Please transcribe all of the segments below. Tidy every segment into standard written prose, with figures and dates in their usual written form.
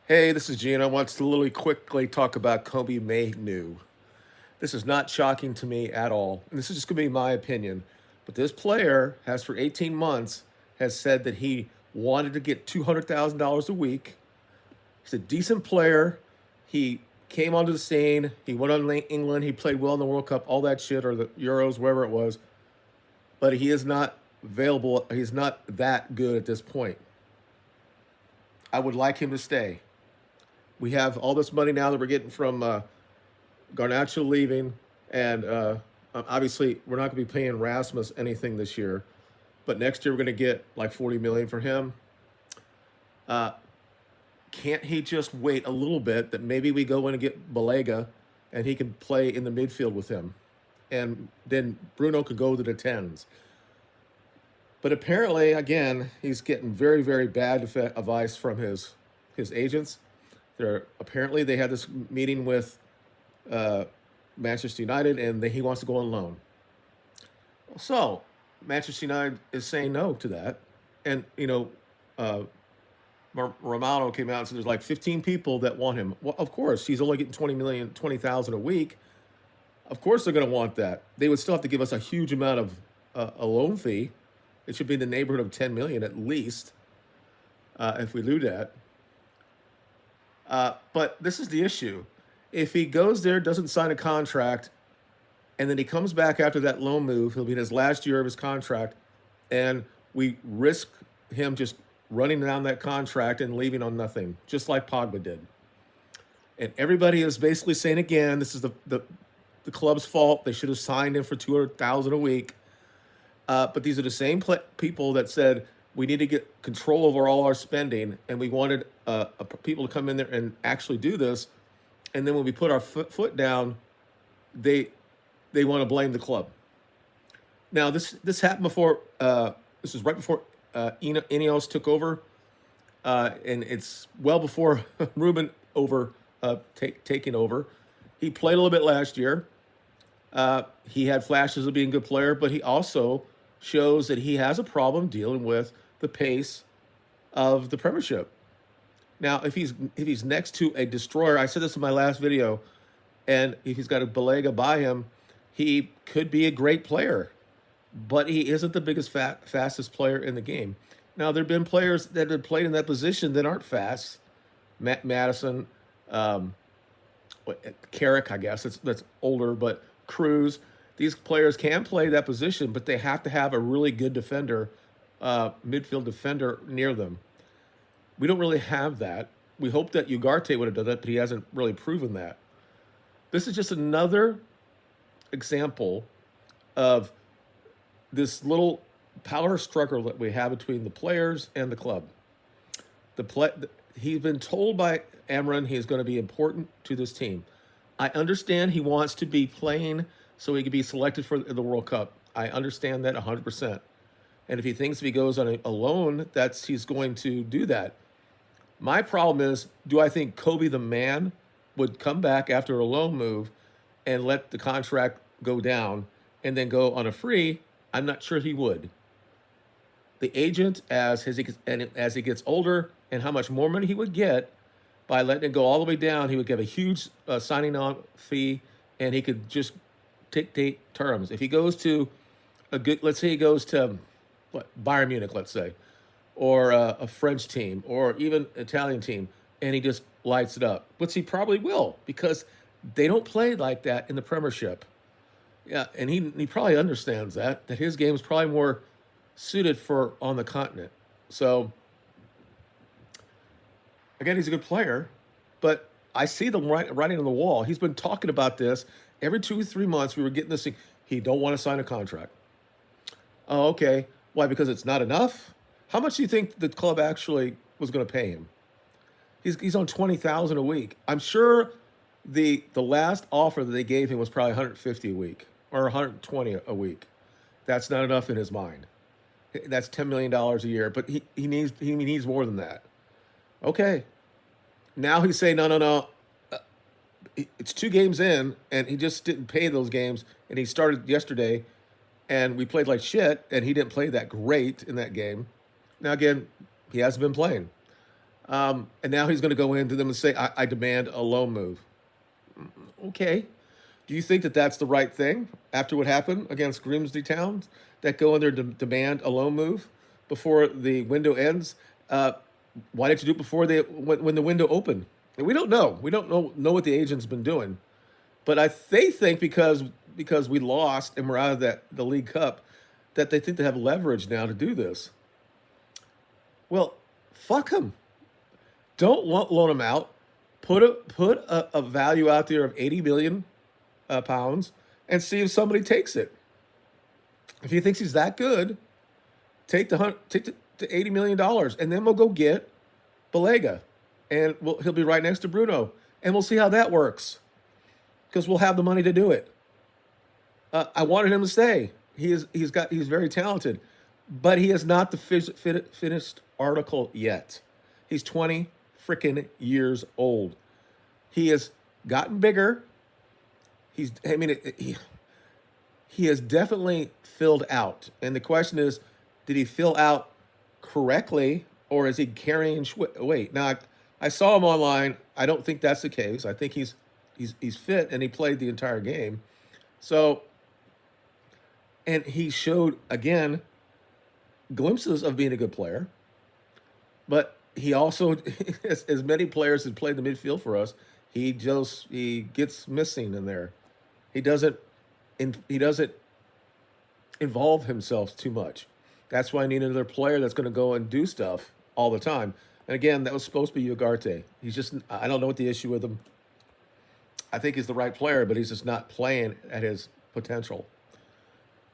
Hey, this is Gene. I want to really quickly talk about Kobbie Mainoo. This is not shocking to me at all, and this is just going to be my opinion. But this player has, for 18 months, has said that he wanted to get $200,000 a week. He's a decent player. He came onto the scene. He went on England. He played well in the World Cup, all that shit, or the Euros, wherever it was. But he is not available. He's not that good at this point. I would like him to stay. We have all this money now that we're getting from Garnacho leaving, and obviously we're not going to be paying Rasmus anything this year, but next year we're going to get like 40 million for him. Uh, can't he just wait a little bit that maybe we go in and get Balega, and he can play in the midfield with him, and then Bruno could go to the tens. But apparently, again, he's getting very, very bad advice from his agents. Apparently they had this meeting with uh, Manchester United, and he wants to go on loan. So Manchester United is saying no to that, and uh, Romano came out and said there's like 15 people that want him. Well, of course, he's only getting 20,000 a week. Of course, they're going to want that. They would still have to give us a huge amount of a loan fee. It should be in the neighborhood of 10 million at least if we do that. But this is the issue. If he goes there, doesn't sign a contract, and then he comes back after that loan move, he'll be in his last year of his contract, and we risk him just running down that contract and leaving on nothing, just like Pogba did. And everybody is basically saying again, this is the club's fault. They should have signed him for 200,000 a week. But these are the same people that said we need to get control over all our spending, and we wanted people to come in there and actually do this. And then when we put our foot down, they want to blame the club. Now this happened before. This is right before Ineos took over, and it's well before Ruben taking over. He played a little bit last year. He had flashes of being a good player, but he also shows that he has a problem dealing with the pace of the Premiership. Now, if he's next to a destroyer, I said this in my last video, and if he's got a Balega by him, he could be a great player, but he isn't the biggest fastest player in the game. Now, there have been players that have played in that position that aren't fast. Madison, Carrick, I guess that's older, but Cruz. These players can play that position, but they have to have a really good defender, midfield defender near them. We don't really have that. We hope that Ugarte would have done that, but he hasn't really proven that. This is just another example of this little power struggle that we have between the players and the club. He's been told by Amran he's going to be important to this team. I understand he wants to be playing so he can be selected for the World Cup. I understand that 100%. And if he thinks if he goes on a loan, he's going to do that. My problem is, do I think Kobbie the man would come back after a loan move and let the contract go down and then go on a free? I'm not sure he would. The agent, as he gets older, and how much more money he would get by letting it go all the way down, he would get a huge signing on fee, and he could just dictate terms. If he goes to let's say he goes to Bayern Munich, let's say, or a French team, or even Italian team, and he just lights it up, which he probably will, because they don't play like that in the Premiership. Yeah, and he probably understands that his game is probably more suited for on the continent. So again, he's a good player, but I see the writing on the wall. He's been talking about this every 2 or 3 months. We were getting this thing. He don't want to sign a contract. Oh, okay. Why? Because it's not enough? How much do you think the club actually was going to pay him? He's on 20,000 a week. I'm sure the last offer that they gave him was probably 150 a week or 120 a week. That's not enough in his mind. That's $10 million a year, but he needs more than that. Okay. Now he's saying, no. It's 2 games in, and he just didn't pay those games, and he started yesterday, and we played like shit, and he didn't play that great in that game. Now, again, he hasn't been playing. And now he's going to go into them and say, I demand a loan move. Okay. Do you think that that's the right thing after what happened against Grimsby Town? That go in there to demand a loan move before the window ends? Why didn't you do it before when the window opened? And we don't know. We don't know what the agent's been doing. But they think because we lost and we're out of the League Cup, that they think they have leverage now to do this. Well, fuck them. Don't loan them out. Put a value out there of 80 million pounds and see if somebody takes it. If he thinks he's that good, take the $80 million, and then we'll go get Balega, and he'll be right next to Bruno, and we'll see how that works, because we'll have the money to do it. I wanted him to stay. He's very talented, but he is not the finished article yet. He's 20 freaking years old. He has gotten bigger. He has definitely filled out. And the question is, did he fill out correctly, or is he carrying weight? Now, I saw him online. I don't think that's the case. I think he's fit, and he played the entire game. So, and he showed, again, glimpses of being a good player. But he also, as many players have played the midfield for us, he gets missing in there. He doesn't involve himself too much. That's why I need another player that's going to go and do stuff all the time. And again, that was supposed to be Ugarte. I don't know what the issue with him. I think he's the right player, but he's just not playing at his potential.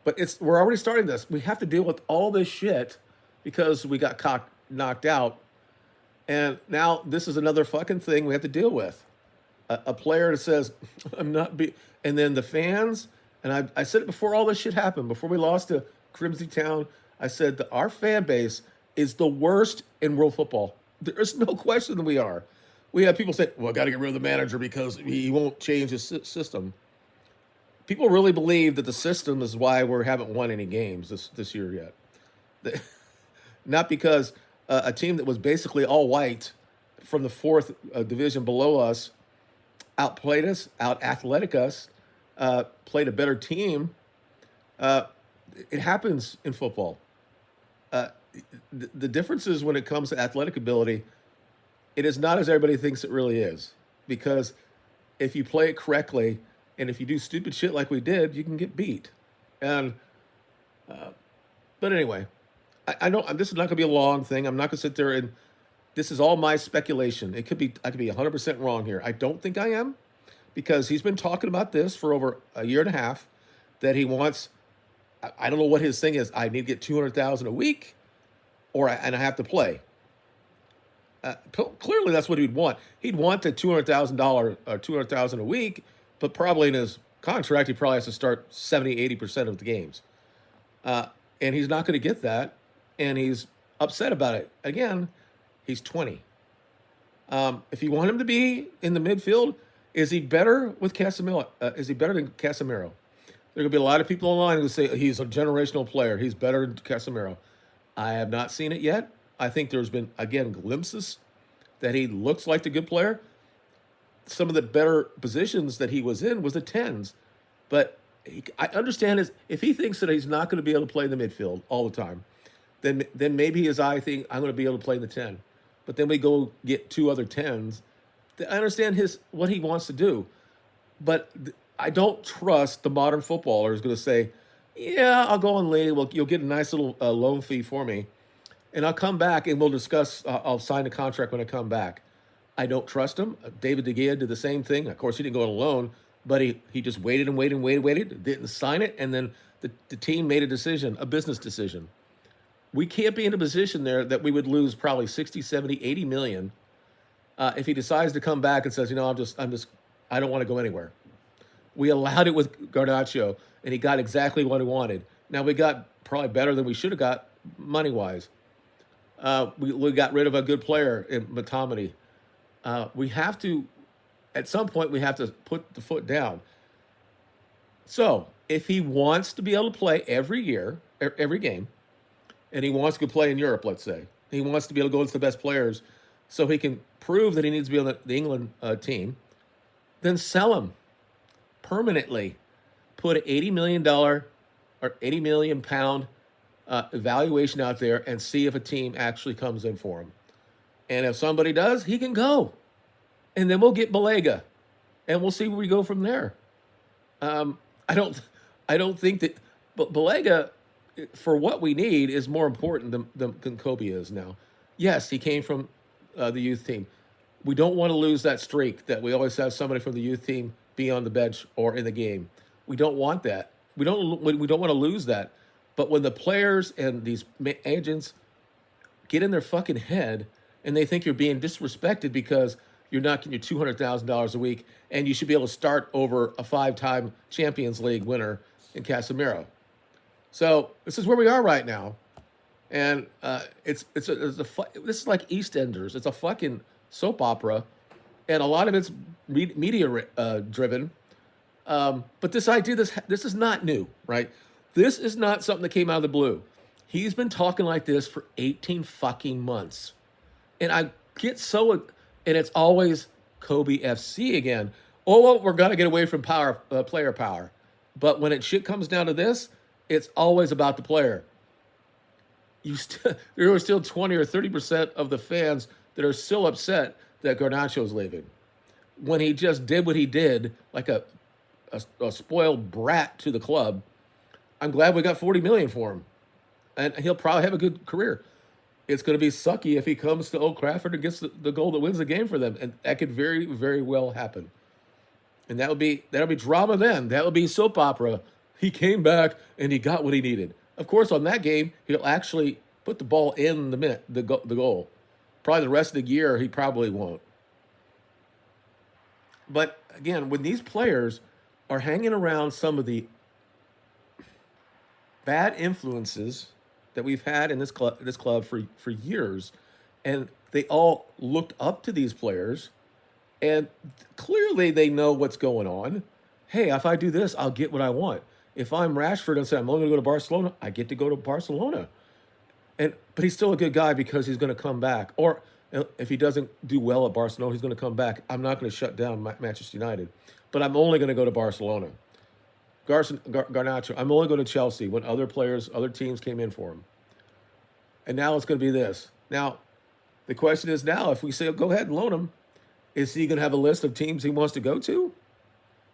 But we're already starting this. We have to deal with all this shit because we got knocked out. And now this is another fucking thing we have to deal with. A player that says, I'm not and then the fans, and I said it before all this shit happened, before we lost to Grimsby Town, I said that our fan base is the worst in world football. There's no question that we are. We have people say, well, I got to get rid of the manager because he won't change his system. People really believe that the system is why we haven't won any games this year yet. Not because a team that was basically all white from the fourth division below us outplayed us, out-athletic us, played a better team. It happens in football. The differences when it comes to athletic ability, it is not as everybody thinks it really is. Because if you play it correctly, and if you do stupid shit like we did, you can get beat. And but anyway, I know this is not going to be a long thing. I'm not going to sit there and this is all my speculation. I could be 100% wrong here. I don't think I am, because he's been talking about this for over a year and a half, that he wants. I don't know what his thing is. I need to get 200,000 a week, and I have to play. Clearly, that's what he'd want. He'd want the $200,000 or 200,000 a week, but probably in his contract, he probably has to start 70-80% of the games, and he's not going to get that, and he's upset about it. Again, he's 20. If you want him to be in the midfield, is he better with Casemiro? Is he better than Casemiro? There are going to be a lot of people online who say he's a generational player. He's better than Casemiro. I have not seen it yet. I think there's been, again, glimpses that he looks like the good player. Some of the better positions that he was in was the 10s. But I understand if he thinks that he's not going to be able to play in the midfield all the time, then maybe his eye think I'm going to be able to play in the 10. But then we go get two other 10s. I understand what he wants to do. But I don't trust the modern footballer is going to say, yeah, I'll go on late. Well, you'll get a nice little loan fee for me. And I'll come back and we'll discuss. I'll sign the contract when I come back. I don't trust him. David De Gea did the same thing. Of course, he didn't go on a loan, but he just waited and waited, didn't sign it. And then the team made a business decision. We can't be in a position there that we would lose probably 60, 70, 80 million if he decides to come back and says, I don't want to go anywhere. We allowed it with Garnacho, and he got exactly what he wanted. Now, we got probably better than we should have got money-wise. We got rid of a good player in Matomedy. We have to, at some point, we have to put the foot down. So, if he wants to be able to play every year, every game, and he wants to play in Europe, let's say, he wants to be able to go against the best players, so he can prove that he needs to be on the England team, then sell him permanently. Put an $80 million or 80 million pound evaluation out there and see if a team actually comes in for him. And if somebody does, he can go. And then we'll get Balega, and we'll see where we go from there. Um, I don't, I don't think that, but Balega, for what we need, is more important than Kobbie is now. Yes, he came from the youth team. We don't want to lose that streak that we always have somebody from the youth team be on the bench or in the game. We don't want that. We don't want to lose that. But when the players and these agents get in their fucking head and they think you're being disrespected because you're not getting your $200,000 a week and you should be able to start over a 5-time Champions League winner in Casemiro. So this is where we are right now, and this is like EastEnders. It's a fucking soap opera, and a lot of it's media driven. But this idea, this is not new, right? This is not something that came out of the blue. He's been talking like this for 18 fucking months, and I get so, and it's always Kobbie FC again. Oh, well, we're gonna get away from player power, but when shit comes down to this, it's always about the player. There are still 20 or 30% of the fans that are still upset that Garnacho's leaving, when he just did what he did, like a spoiled brat to the club. I'm glad we got 40 million for him, and he'll probably have a good career. It's going to be sucky if he comes to Old Trafford and gets the goal that wins the game for them, and that could very, very well happen. And that'll be drama then. That'll be soap opera. He came back and he got what he needed. Of course, on that game, he'll actually put the ball in the goal. Probably the rest of the year, he probably won't. But again, when these players are hanging around some of the bad influences that we've had in this club for years, and they all looked up to these players, and clearly they know what's going on. Hey, if I do this, I'll get what I want. If I'm Rashford and say I'm only going to go to Barcelona, I get to go to Barcelona. But he's still a good guy because he's going to come back. Or if he doesn't do well at Barcelona, he's going to come back. I'm not going to shut down Manchester United, but I'm only going to go to Barcelona. Garnacho, I'm only going to Chelsea when other teams came in for him. And now it's going to be this. Now, the question is now, if we say, go ahead and loan him, is he going to have a list of teams he wants to go to?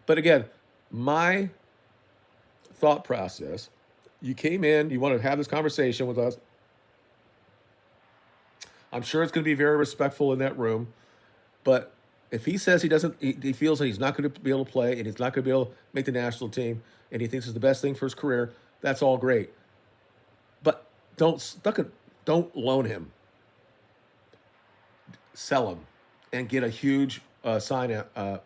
But again, my thought process, you came in, you want to have this conversation with us. I'm sure it's going to be very respectful in that room. But if he says he feels that he's not going to be able to play and he's not going to be able to make the national team and he thinks it's the best thing for his career, that's all great. But don't loan him. Sell him and get a huge either a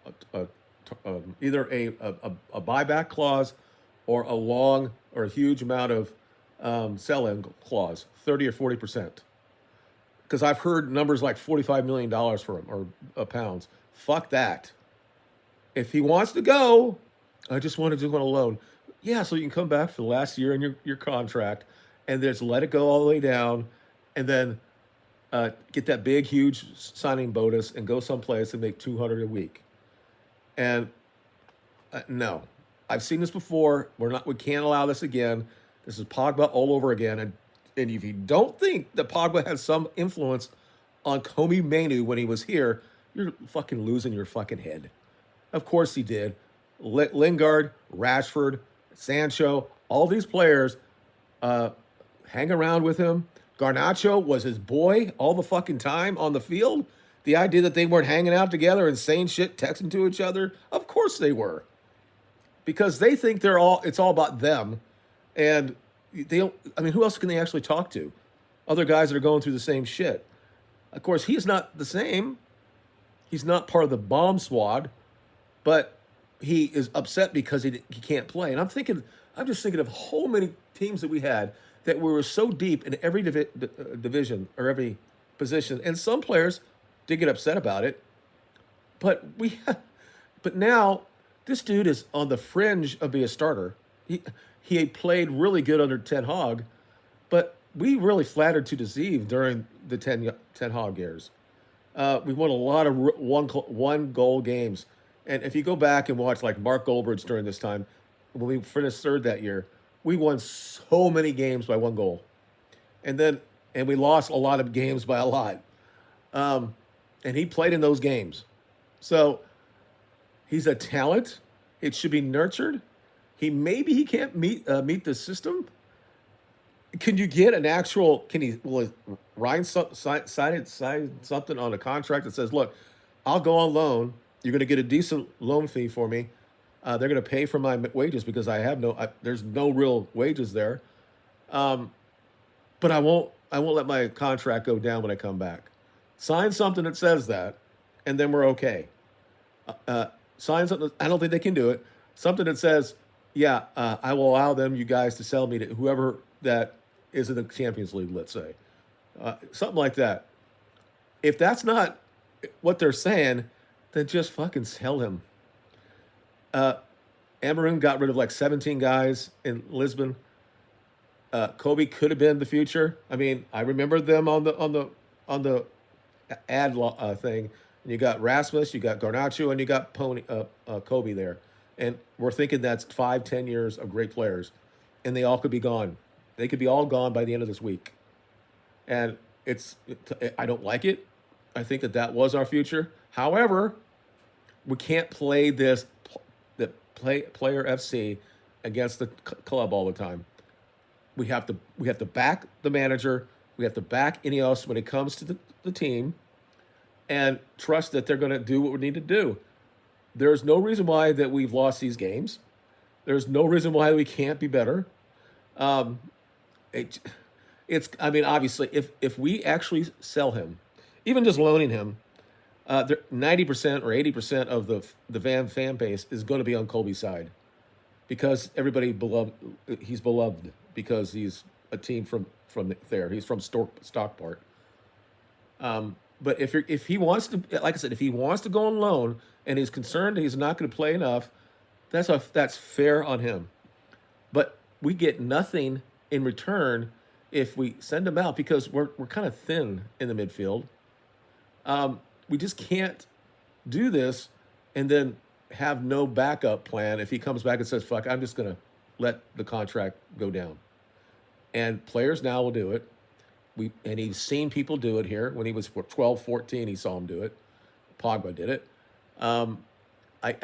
buyback clause or a long or a huge amount of sell-in clause, 30 or 40%. Because I've heard numbers like $45 million for him, or pounds. Fuck that. If he wants to go, I just want to do it on a loan. Yeah, so you can come back for the last year in your contract and just let it go all the way down, and then get that big, huge signing bonus and go someplace and make $200 a week. And no, I've seen this before. We can't allow this again. This is Pogba all over again. And if you don't think that Pogba has some influence on Kobbie Mainoo when he was here, you're fucking losing your fucking head. Of course he did. Lingard, Rashford, Sancho, all these players hang around with him. Garnacho was his boy all the fucking time on the field. The idea that they weren't hanging out together and saying shit, texting to each other, of course they were. Because they think it's all about them. And who else can they actually talk to? Other guys that are going through the same shit. Of course, he's not the same. He's not part of the bomb squad, but he is upset because he can't play. And I'm just thinking of whole many teams that we had that we were so deep in every division or every position. And some players did get upset about it, but now this dude is on the fringe of being a starter. He played really good under Ten Hag, but we really flattered to deceive during the Ten Hag years. We won a lot of one goal games. And if you go back and watch like Mark Goldberg's during this time, when we finished third that year, we won so many games by one goal. And then, and we lost a lot of games by a lot. Um, and he played in those games. So he's a talent. It should be nurtured. He can't meet the system. Can you get an actual? Can he? Will Ryan sign something on a contract that says, "Look, I'll go on loan. You're going to get a decent loan fee for me. They're going to pay for my wages because there's no real wages there. Um, but I won't let my contract go down when I come back. Sign something that says that, and then we're okay. Uh, Sign something. I don't think they can do it. Something that says, yeah, I will allow you guys to sell me to whoever that is in the Champions League, let's say, something like that. If that's not what they're saying, then just fucking sell him. Uh, Amarin got rid of like 17 guys in Lisbon. Kobbie could have been the future. I mean, I remember them on the thing. And you got Rasmus, you got Garnacho, and you got Kobbie there. And we're thinking that's 5, 10 years of great players, and they all could be gone. They could be all gone by the end of this week. And I don't like it. I think that was our future. However, we can't play player FC against the club all the time. We have to back the manager. We have to back Ineos when it comes to the team, and trust that they're going to do what we need to do. There's no reason why that we've lost these games. There's no reason why we can't be better. Um, it, I mean, obviously, if we actually sell him, even just loaning him, 90% or 80% of the Van fan base is going to be on Kobbie's side because he's beloved because he's a team from there. He's from Stockport. But if he wants to, like I said, if he wants to go on loan and he's concerned he's not going to play enough, that's fair on him. But we get nothing in return if we send him out because we're kind of thin in the midfield. We just can't do this and then have no backup plan if he comes back and says, fuck, I'm just going to let the contract go down. And players now will do it. And he's seen people do it here. When he was 12, 14, he saw him do it. Pogba did it. Um, I,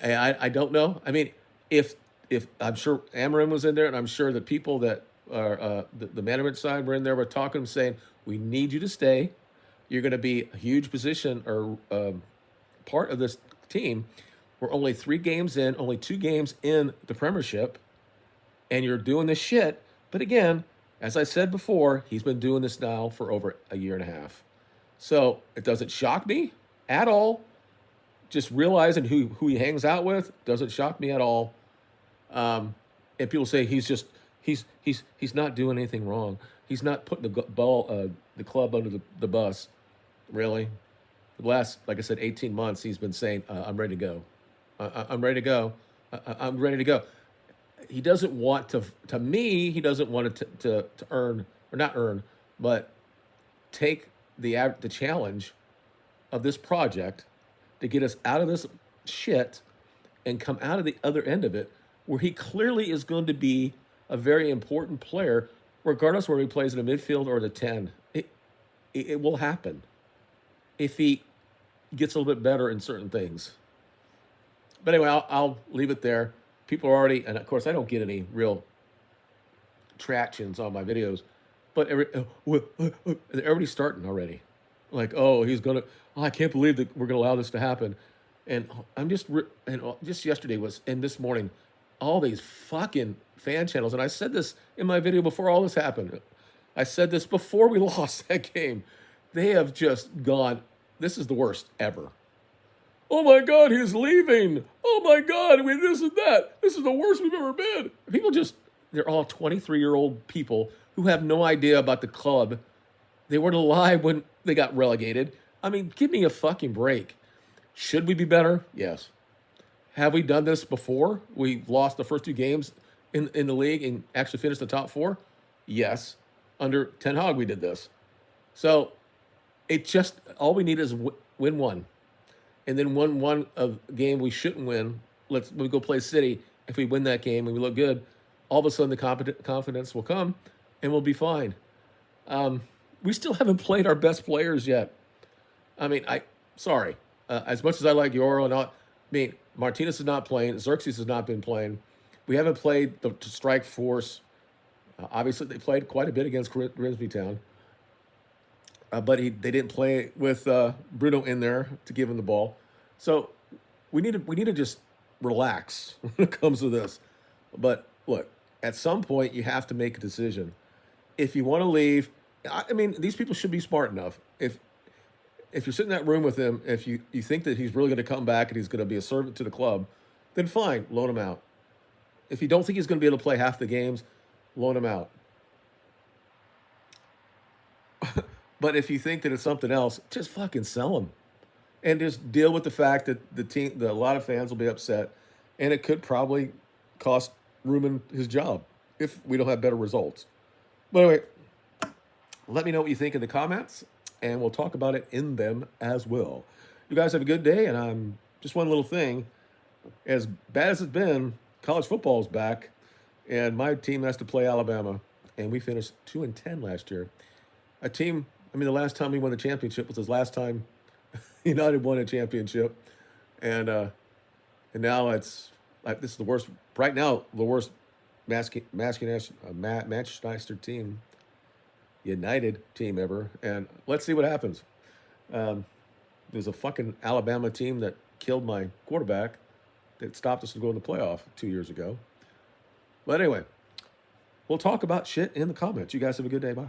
I don't know. I mean, if I'm sure Amarin was in there, and I'm sure the people that are the management side were in there were talking, saying, we need you to stay. You're going to be a huge position or part of this team. We're only 3 games in, only 2 games in the Premiership, and you're doing this shit. But again, as I said before, he's been doing this now for over a year and a half. So it doesn't shock me at all. Just realizing who he hangs out with doesn't shock me at all. And people say he's not doing anything wrong. He's not putting the club under the bus. Really, the last, like I said, 18 months, he's been saying, "I'm ready to go. I'm ready to go. I'm ready to go." He doesn't want to. To me, he doesn't want to earn or not earn, but take the challenge of this project to get us out of this shit and come out of the other end of it, where he clearly is going to be a very important player, regardless where he plays in the midfield or the 10. It will happen if he gets a little bit better in certain things. But anyway, I'll leave it there. People are already, and of course, I don't get any real tractions on my videos, but everybody's starting already. Like, oh, I can't believe that we're going to allow this to happen. And I'm just yesterday and this morning, all these fucking fan channels, and I said this in my video before all this happened. I said this before we lost that game. They have just gone, this is the worst ever. Oh my God, he's leaving. Oh my God, this and that. This is the worst we've ever been. They're all 23-year-old people who have no idea about the club. They weren't alive when they got relegated. I mean, give me a fucking break. Should we be better? Yes. Have we done this before? We lost the first 2 games in the league and actually finished the top 4? Yes. Under Ten Hag, we did this. So It just all we need is win one, and then win one of a game we shouldn't win. We go play City. If we win that game and we look good, all of a sudden the confidence will come, and we'll be fine. We still haven't played our best players yet. I mean, sorry. As much as I like Yoro and all, I mean, Martinez is not playing. Xerxes has not been playing. We haven't played the strike force. Obviously, they played quite a bit against Grimsby Town, but they didn't play with Bruno in there to give him the ball. So we need to just relax when it comes to this. But look, at some point you have to make a decision. If you want to leave, I mean, these people should be smart enough. If you're sitting in that room with him, if you think that he's really going to come back and he's going to be a servant to the club, then fine, loan him out. If you don't think he's going to be able to play half the games, loan him out. But if you think that it's something else, just fucking sell him, and just deal with the fact that a lot of fans will be upset, and it could probably cost Ruben his job if we don't have better results. But anyway, let me know what you think in the comments, and we'll talk about it in them as well. You guys have a good day, and just one little thing. As bad as it's been, college football is back, and my team has to play Alabama, and we finished 2-10 last year. The last time we won the championship was the last time United won a championship, and now it's like this is the worst right now, the worst Manchester team, United team ever, and let's see what happens. There's a fucking Alabama team that killed my quarterback that stopped us from going to the playoff 2 years ago. But anyway, we'll talk about shit in the comments. You guys have a good day. Bye.